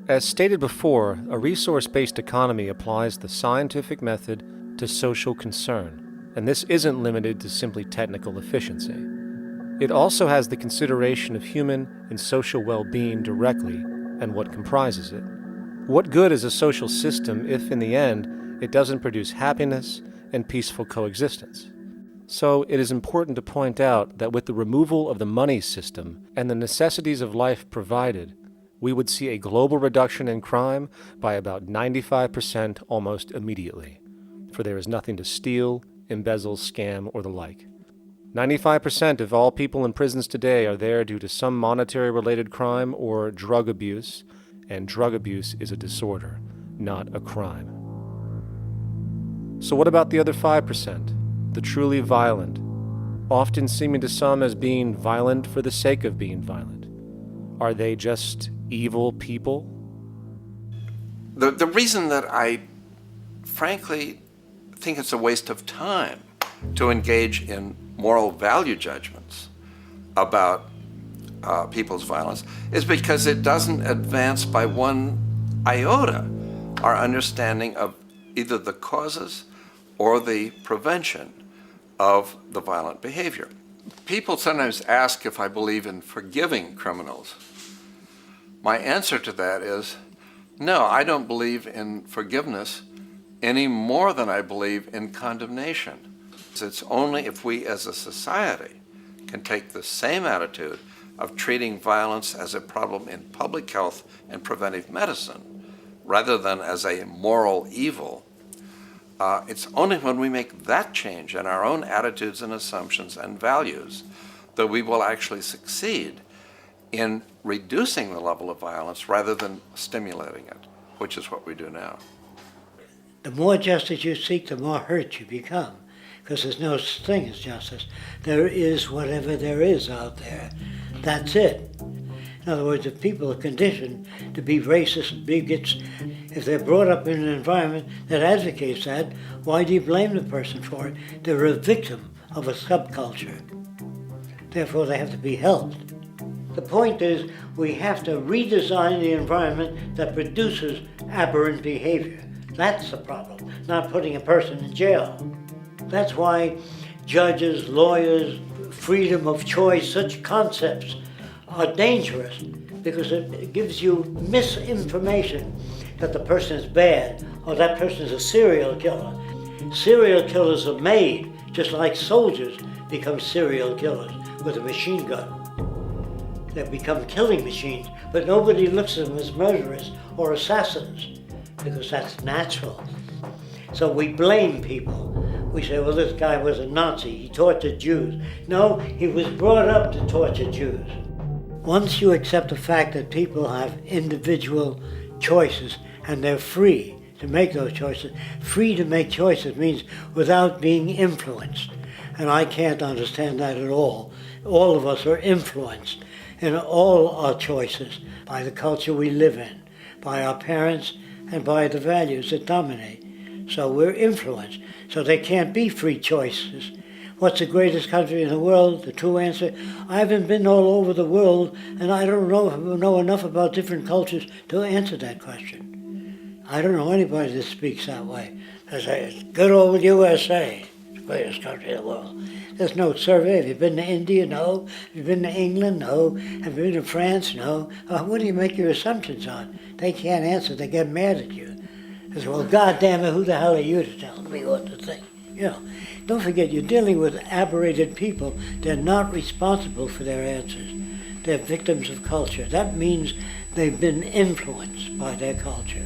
As stated before, a resource-based economy applies the scientific method to social concern, and this isn't limited to simply technical efficiency. It also has the consideration of human and social well-being directly and what comprises it. What good is a social system if, in the end, it doesn't produce happiness and peaceful coexistence? So it is important to point out that with the removal of the money system and the necessities of life provided, we would see a global reduction in crime by about 95% almost immediately, for there is nothing to steal, embezzle, scam, or the like. 95% of all people in prisons today are there due to some monetary-related crime or drug abuse, and drug abuse is a disorder, not a crime. So what about the other 5%, the truly violent, often seeming to some as being violent for the sake of being violent? Are they just evil people? The reason that I frankly think it's a waste of time to engage in moral value judgments about people's violence is because it doesn't advance by one iota our understanding of either the causes or the prevention of the violent behavior. People sometimes ask if I believe in forgiving criminals. My answer to that is, no, I don't believe in forgiveness any more than I believe in condemnation. It's only if we as a society can take the same attitude of treating violence as a problem in public health and preventive medicine, rather than as a moral evil. It's only when we make that change in our own attitudes and assumptions and values that we will actually succeed in reducing the level of violence rather than stimulating it, which is what we do now. The more justice you seek, the more hurt you become, because there's no such thing as justice. There is whatever there is out there. That's it. In other words, if people are conditioned to be racist and bigots, if they're brought up in an environment that advocates that, why do you blame the person for it? They're a victim of a subculture. Therefore, they have to be helped. The point is, we have to redesign the environment that produces aberrant behavior. That's the problem, not putting a person in jail. That's why judges, lawyers, freedom of choice, such concepts are dangerous, because it gives you misinformation that the person is bad or that person is a serial killer. Serial killers are made just like soldiers become serial killers with a machine gun. They become killing machines, but nobody looks at them as murderers or assassins, because that's natural. So we blame people. We say, well, this guy was a Nazi, he tortured Jews. No, he was brought up to torture Jews. Once you accept the fact that people have individual choices and they're free to make those choices, free to make choices means without being influenced. And I can't understand that at all. All of us are influenced in all our choices by the culture we live in, by our parents, and by the values that dominate. So we're influenced. So there can't be free choices. What's the greatest country in the world? The true answer, I haven't been all over the world, and I don't know enough about different cultures to answer that question. I don't know anybody that speaks that way. They say, good old USA, the greatest country in the world. There's no survey. Have you been to India? No. Have you been to England? No. Have you been to France? No. What do you make your assumptions on? They can't answer. They get mad at you. They say, well, God damn it, who the hell are you to tell me what to think? You know, don't forget, you're dealing with aberrated people. They're not responsible for their answers. They're victims of culture. That means they've been influenced by their culture.